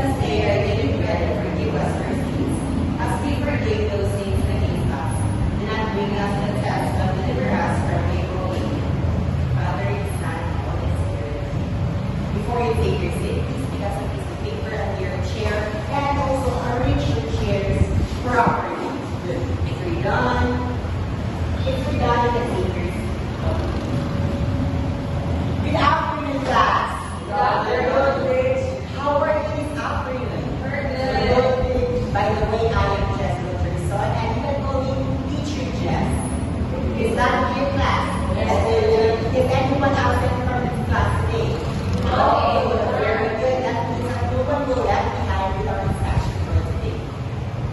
us say our daily bread and forgive us our sins, as we forgive those sins against us. Do not bring us to test, but deliver us from evil. Father, Son, and Holy Spirit. Before you take your seat, please pick up a piece of paper under your chair and also arrange your chairs properly. If you're done, you can take your seat. Good afternoon, class. How are you this afternoon? Good. By the way, I am Jess Wilkerson, and you can call me Teacher Jess. Is that your class? Yes. Is anyone absent from this class today? No. Very good. That means that no one will left behind with our discussion for today.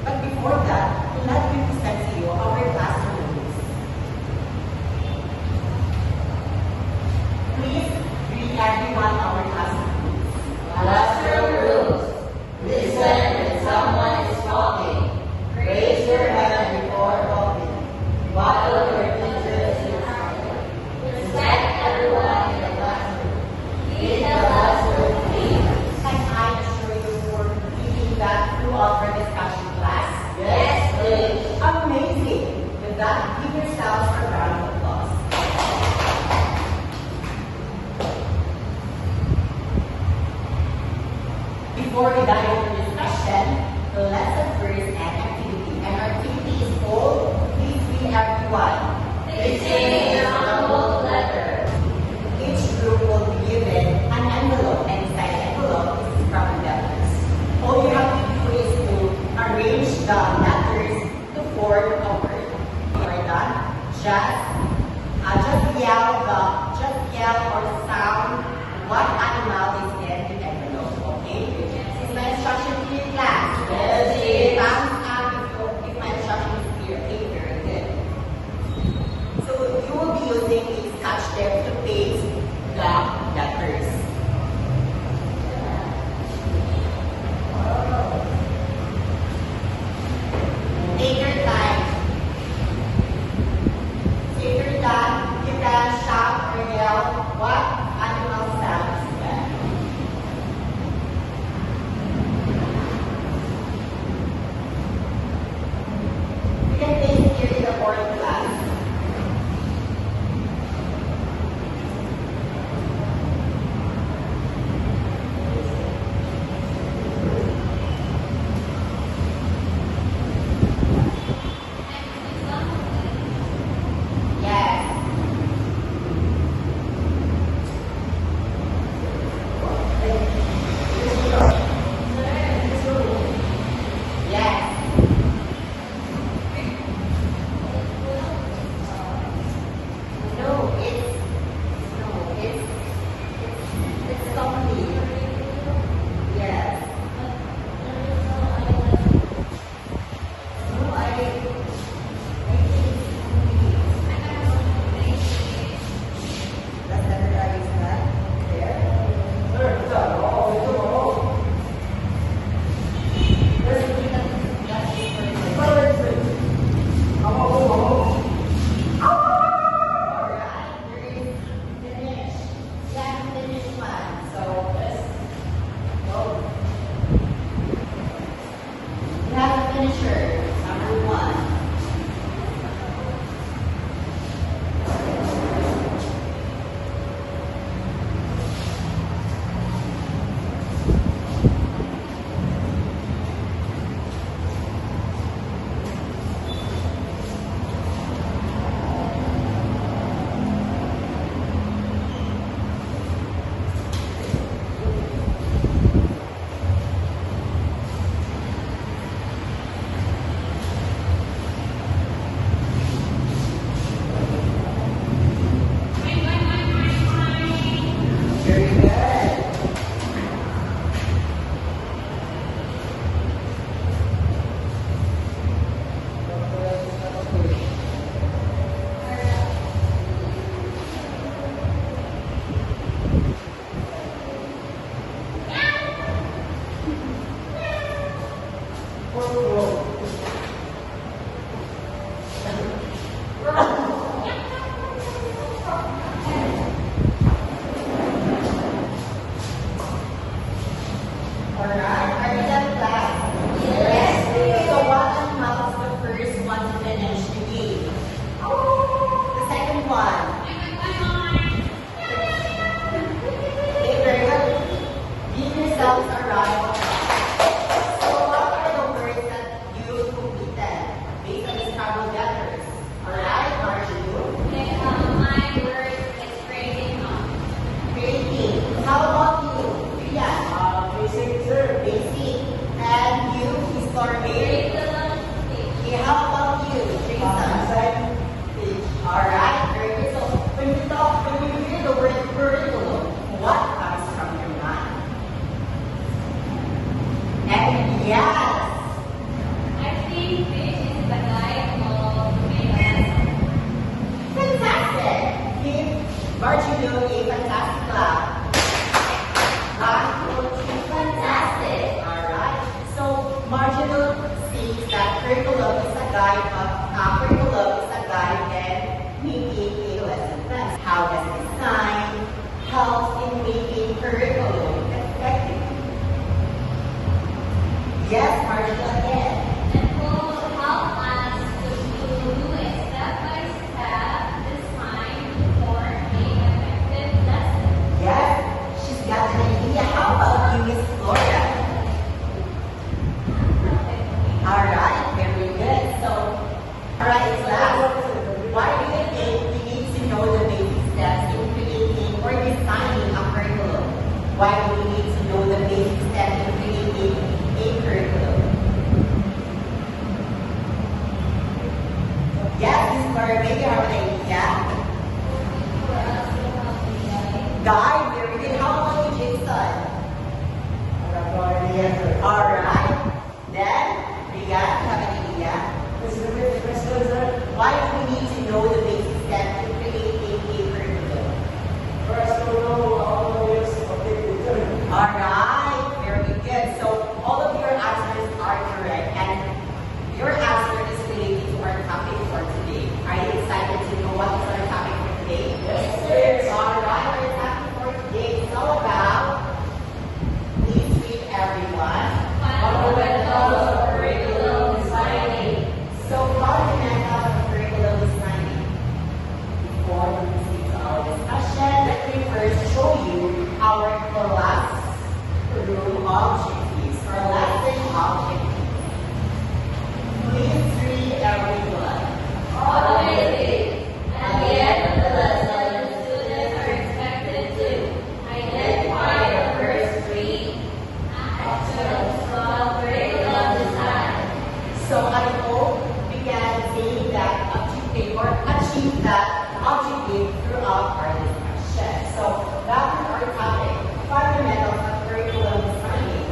But before that, let me present to you our classroom rules. Please read everyone our classroom rules. Classroom rules. Listen when someone is talking. Raise your hand before talking. Follow your teacher's instruction. Respect everyone in the classroom. Leave the classroom clean. Can I assure you for reading that throughout our discussion class? Yes, please. Amazing! With that, give yourselves a round of applause. Before we dive into discussion, let's at first an activity. And our activity is called Please Read Everyone. Retain your humble letter. Each group will be given an envelope, and inside the envelope is from letters. All you have to do is to arrange the letters to form a word. Alright, done? Just yell or sound what animal is in the envelope, okay? Is my instruction clear, class? Yes. Thumbs up if my instruction is clear. Okay, very good. So you will be using a scotch tape to paste the letters. Take your time. If you're done, you can shout or yell what animal sounds well. You can place it here in the board class. Yes. Yes. No, it's complete. Yes. No, I think that's everybody's done. There. Finisher, number 1. Very good. Alright, Yes. I think this is the guide of Mayonnaise. Fantastic. Give Margie Lou a fantastic clap. 1, 2, 3, Fantastic. Alright. So Marginal sees that curriculum is a guide and making a lesson plan. How does design help in making curriculum effective? Yes, Marginal again. And will help us to do a step-by-step design for an effective lesson. Yes, she's got an idea. How about you, Miss Florida? Alright, very good. So, alright, class. Why do you think we need to know the basic steps in creating or designing a curriculum? Why do we need to know the basic steps in creating a curriculum? Yes, Miss Florida, maybe you have an idea. For us to help you guide. Guide, very good. How about you, Jason? Alright. Then, Rian, you have an idea? Why do we need to know the basic steps in creating a curriculum? Alright, very good. So all of your answers are correct, and your answer is related to our topic for today. Are you excited to know what is our topic for today? Yes, sir. Alright, our topic for today is all about, please read everyone. Fundamentals of curriculum designing. So fundamentals of curriculum designing. Before we proceed to our discussion, let me first show you our classroom objectives, or lesson objectives. Please read everyone. Automated. At the end of the lesson, the students are expected to identify the first 3 actions of curriculum design. So I hope we can say that objective or achieve that objective throughout our discussion. So that is our topic, fundamentals of curriculum designing.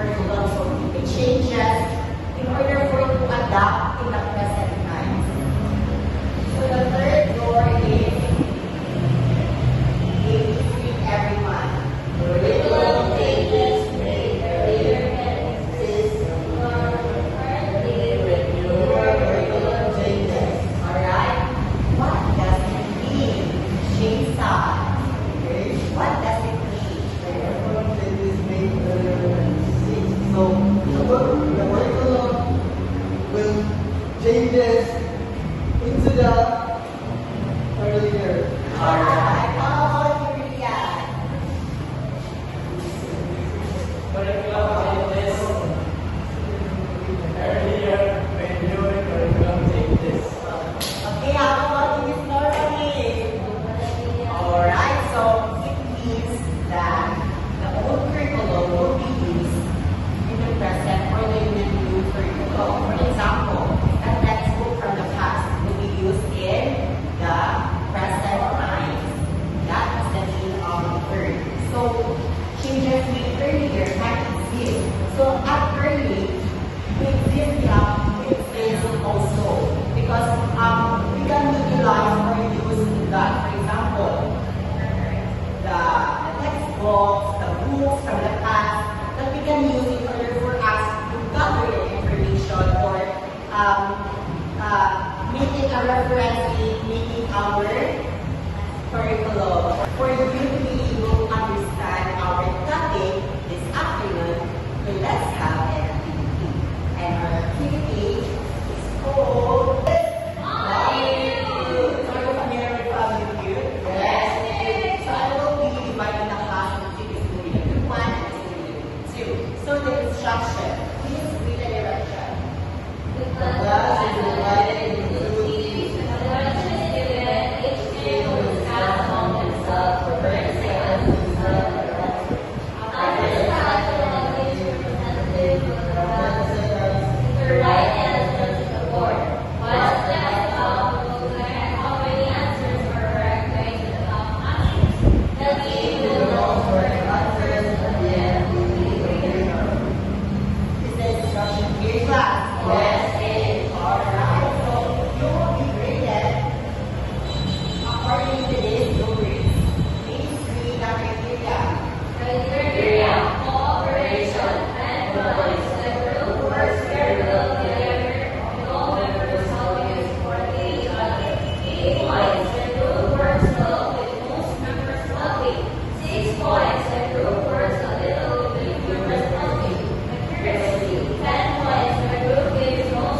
curriculum. So it changes in order for it to adapt in the present times. So the third door is greet everyone. Curriculum changes made earlier and exist currently with newer curriculum changes. Alright? What does it mean? Jason. What does it mean? Curriculum changes made earlier and exist. So the curriculum will changes into the earlier. Alright, how about you, Rian? Curriculum changes earlier when newer curriculum changes. Okay, how about you, Miss Noreen? Alright, so it means that the old curriculum will be used in the present or the new curriculum. For example, a textbook from the past will be used in the present times. That is the meaning of the word. So changes made earlier might exist. So at early, we exist also because we can utilize or use that. For example, the textbooks, the books from the past that we can use in order for us to gather the information or making a reference in making our curriculum. For you to be able to understand our topic this afternoon, so let's have an activity. And our activity is called So are you familiar with Family Feud? Yes. So I will be dividing the class into activity number 1 and activity number 2. So the instruction, please read the direction. The class is divided into teams. The direction is given. Each team will discuss among themselves for 30 seconds to decide the direction. After the class, the each representative will provide the right answer to the board. Once the next round, we will declare how many answers are correct based on the top answers. The team will know correct answers at the end of the meeting. Is the instruction clear, class? Yes, it is. Alright, so you will be graded according to these rubrics. Please read the criteria. Criteria, cooperation, and knowledge. The group works very well together, and all members always support each other. 8 points. The group works well with most members helping. 6 points. The group works a little with members helping. Accuracy. 10 points. The group gives most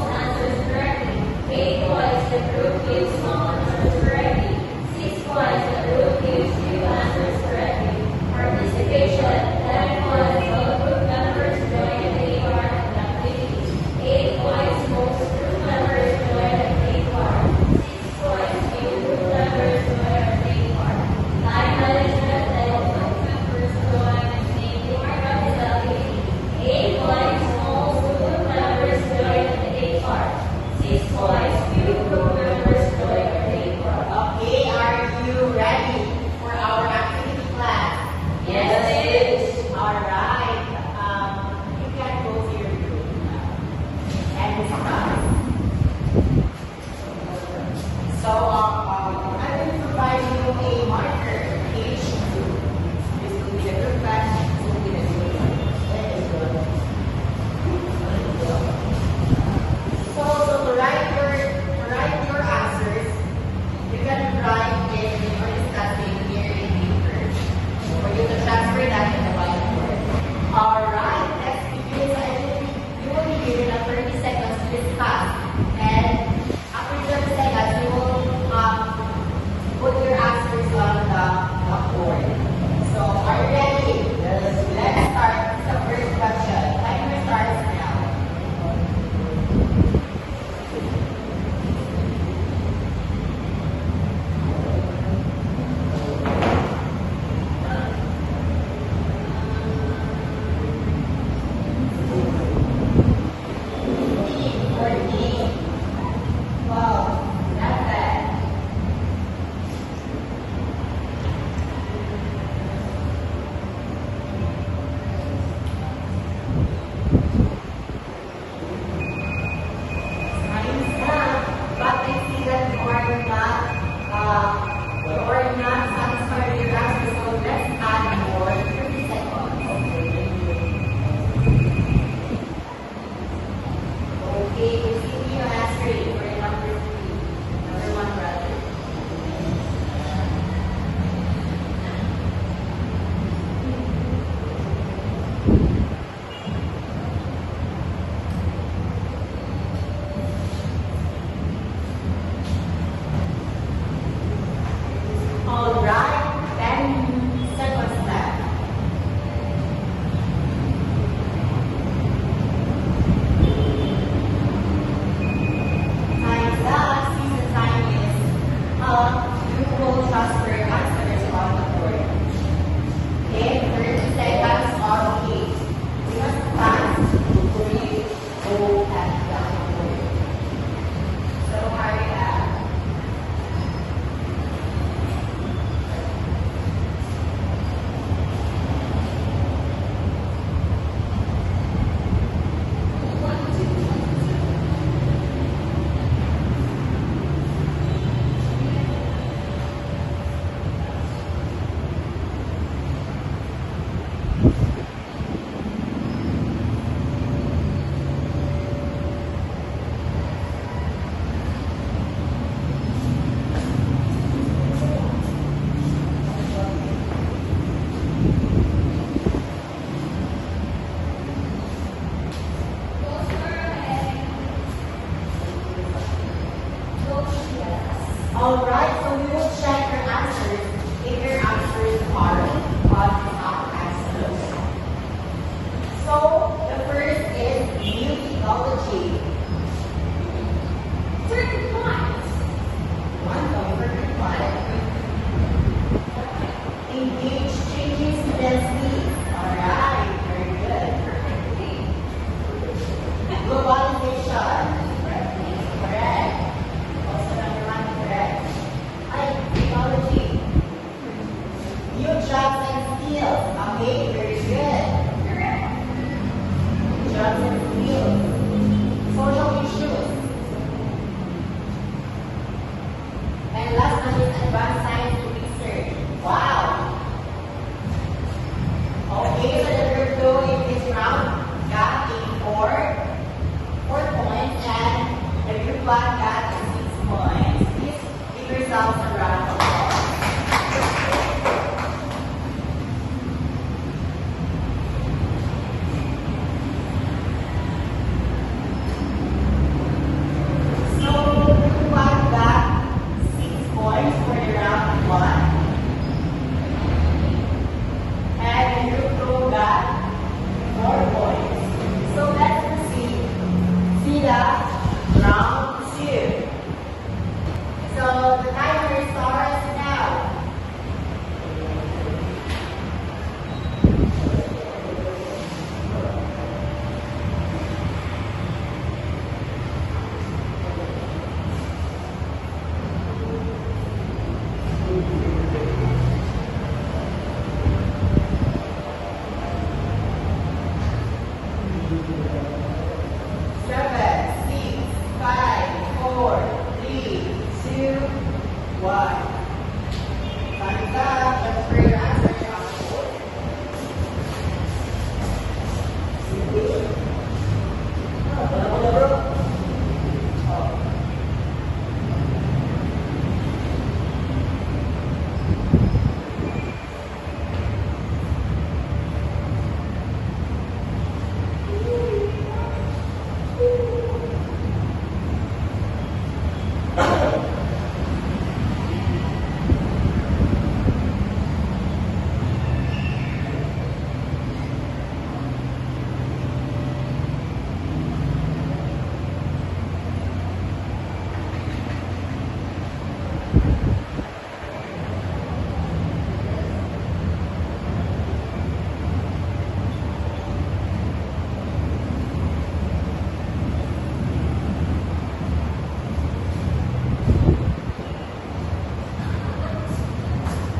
vocabulary. So Maria, all right, so we will check your answers if your answers are on answers. So the first is musicology. 30 points. 1 over 1. Engage changing students' needs. All right, very good. Globalization. Correct. Also number 1, correct. Technology. New jobs and skills. Okay, very good. Correct. Jobs and skills. Social issues. And last one is advanced science research. Wow. Okay, so the group 2 in this round got 4 points, and the group 1 got 6 points. Please give yourselves a round of applause. So, group 1 got 6 points for the round 1. And the group 2 got 4 points. So let's proceed. See that? Round 2. So the timer starts now. Seven, 6, 5, 4, 3, 2, 1. Time's up. Let's bring your answer down.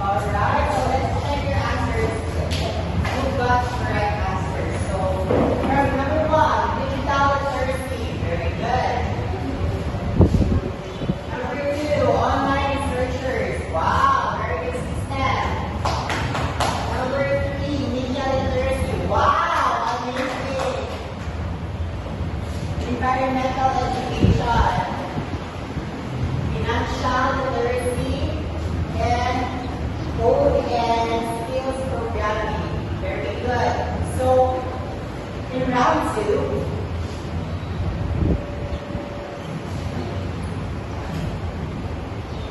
Alright, so let's check your answers. Who got the correct answer? So, from number 1, digital literacy. Very good. Number 2, online researchers. Wow, very good system. Number 3, media literacy. Wow, amazing. Environmental education. Financial literacy. And code and skills programming. Very good. So, in round 2,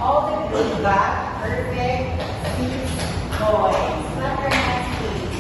all the group got perfect 6 points. Clap your hands, please.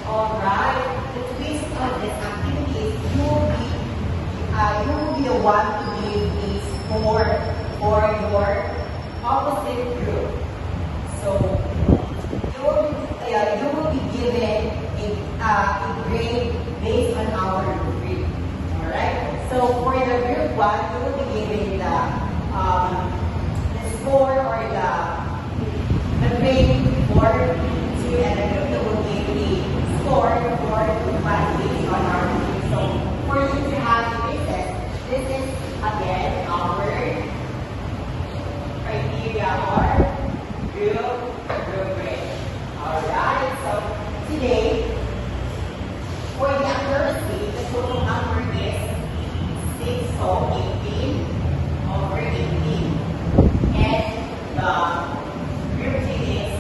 Alright, the twist of this activity is you will be the one to give a score for your opposite group. So you will be given a grade based on our rubric. Alright? So for the group 1, you will be given the score or the grade for 2, and the group 2 will give the score for group 1 based on our rubric. So for you to have the basis, this is again our criteria or group rubric. Alright, so today, for the accuracy, the total number is 6, so 18 over 18. And the group 2 is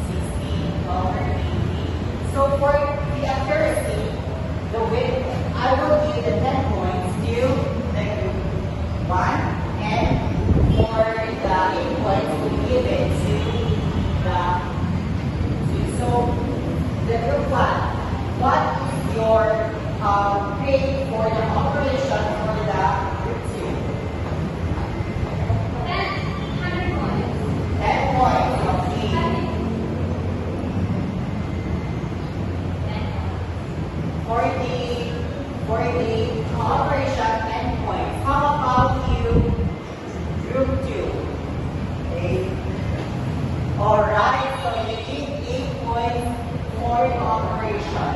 16 over 18. So for the accuracy, the width, I will give the 10 points to the group 1, and for the 8 points, we give it to the 2. So the group 1, what is your grade for the operation for the group 2? 10 points, okay. For the operation, 10 points. How about you, group 2? 8. Alright, so you need 8 points for the operation.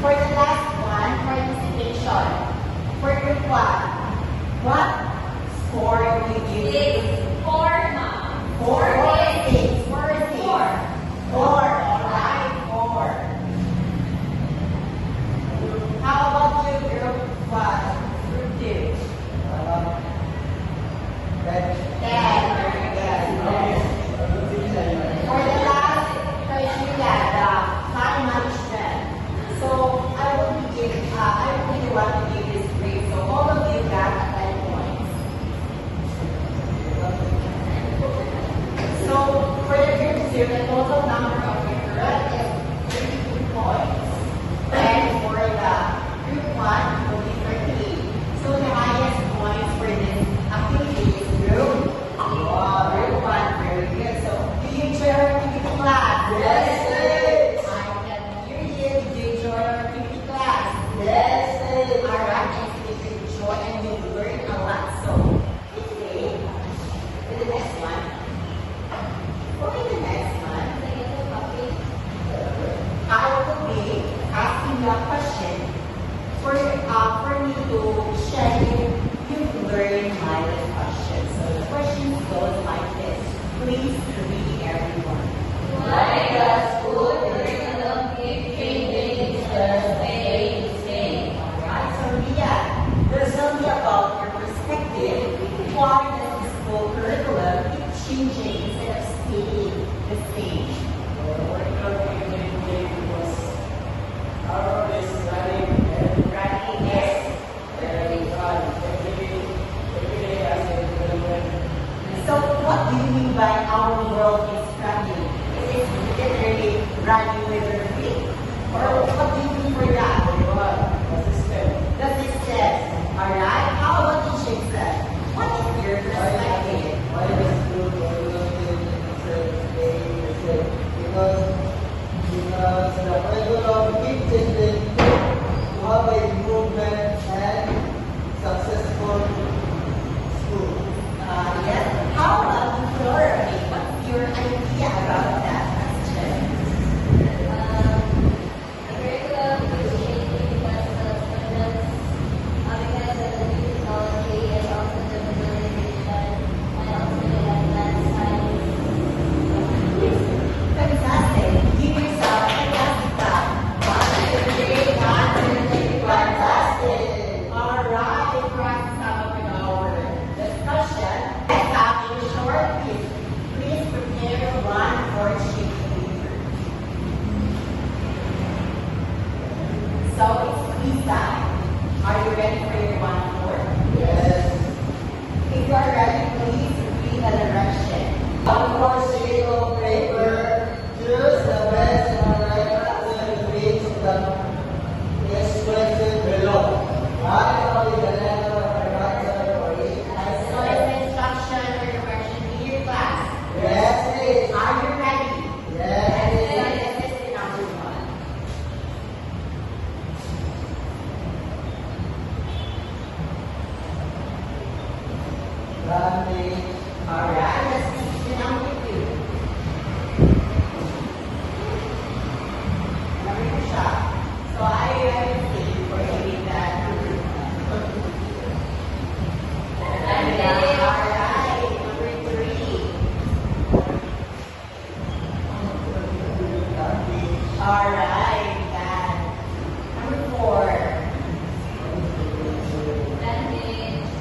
For the last one, participation. For group 1, what score will you give? 4 or 6? 4 or 6? 4. Alright, 4. How about you, group 1? Group 2? 10. Very good. For the last criteria, the time management. So I will be the one to give this grade. So all of you got 10 points. So for the group 2, the total number of referral is 32 points. And for the group 1, it will be 38. So the highest points for this activity is group 1. Very good. So do you enjoy our activity class? Yes, sir. I can hear you. Did you enjoy our activity class? Yes, sir. Alright, and if you enjoy and you learn a lot. So today, for the next one, I will be asking you a question for me to share you learn my question. So the question goes like this. Please read everyone. Why does food curriculum keep changing instead of staying the same? Alright, so Ria, tell me about your perspective. Why does the school curriculum keep changing instead of staying the same? So what do you mean by our world is running? Is it literally running with your feet? Or what do you mean for that? The system. Alright? How about the Jason? What is your perspective? Why the school curriculum is the same? Because the curriculum keeps changing please read the direction. One more sheet of paper. Choose the best and right answer to each of the next question below. Write only the letter of the answer for each So answer. is the instruction or direction in your class? Yes, please. Are you ready? Yes, So please. this is number 1. Running. Alright, let's see the number 2. Number 2 siya. So I will see for you that number 1. Alright, number 3. Alright, that. Number 4.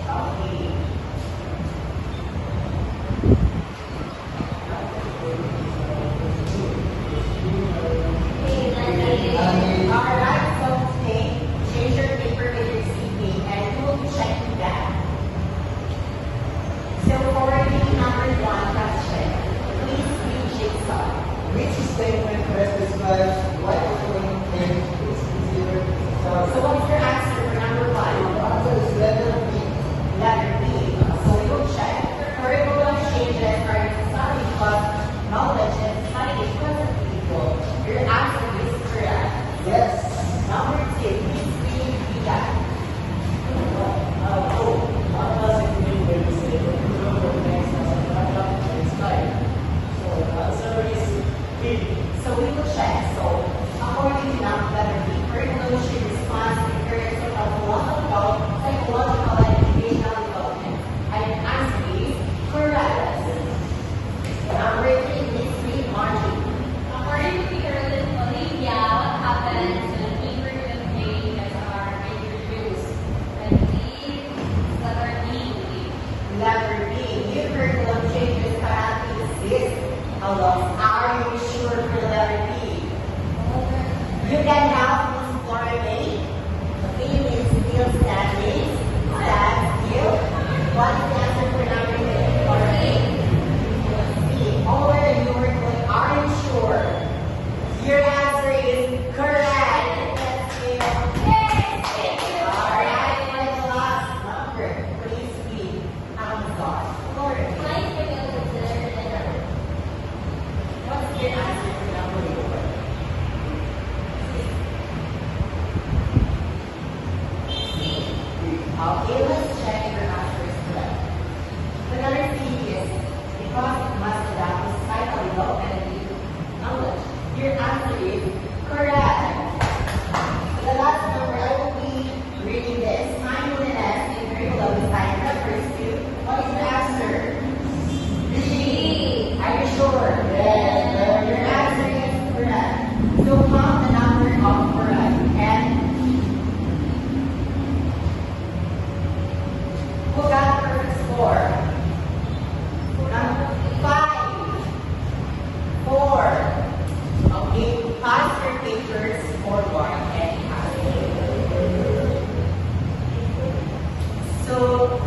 Okay. Alright, so today, change your paper with your CP and you will be checking that. So for the number 1 question, please read Jigsaw. Which statement best describes what is going to is considered So sorry? what is your answer for number 1? The answer is letter B. Letter B. So we will check. Curriculum changes are necessary because knowledge and society is presently equal. Your answer is correct. Yes. Number 2, please read that. So we will check. So according to letter B, curriculum should respond to the current psychological, and educational development. And your answer is correct. Number 3, please read Margie. According to Peter Olivia, what happens when curriculum changes are introduced? Letter B. Letter B, new curriculum changes cannot exist alone. Are you sure for letter B? You can help Miss Flora May. B is still standing. Stand still. What is the answer for number 3? Or A? C. Over the new curriculum. Are you sure? Your answer is correct. Let's give Alright, for the last number, please read Amazon. Flora May. What's your answer for number 4? Okay, let's check your answer is correct. The letter C is because it must adapt to societal development and new knowledge. Your answer is correct. The last number I will be reading this. Timeliness in curriculum design refers to what is the answer? G. Are you sure? Yes. Your answer is correct. So count the number of correct and who got the perfect score? Number 5, 4. Okay, pass your papers forward and pass it. So,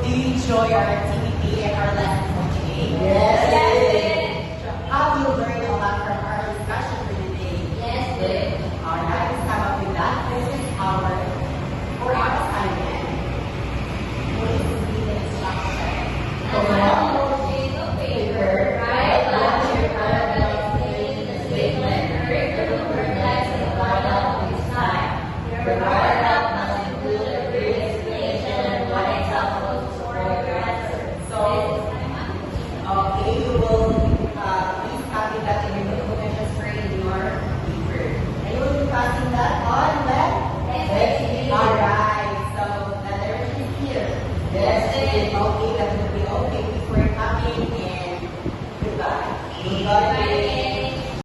do you enjoy our activity and our lesson for today? Yes. Have you learned a lot from our discussion for today? Alright, let's come up with that. This is our assignment. Please read the instruction. Statement. Curriculum reflects the vital of its time.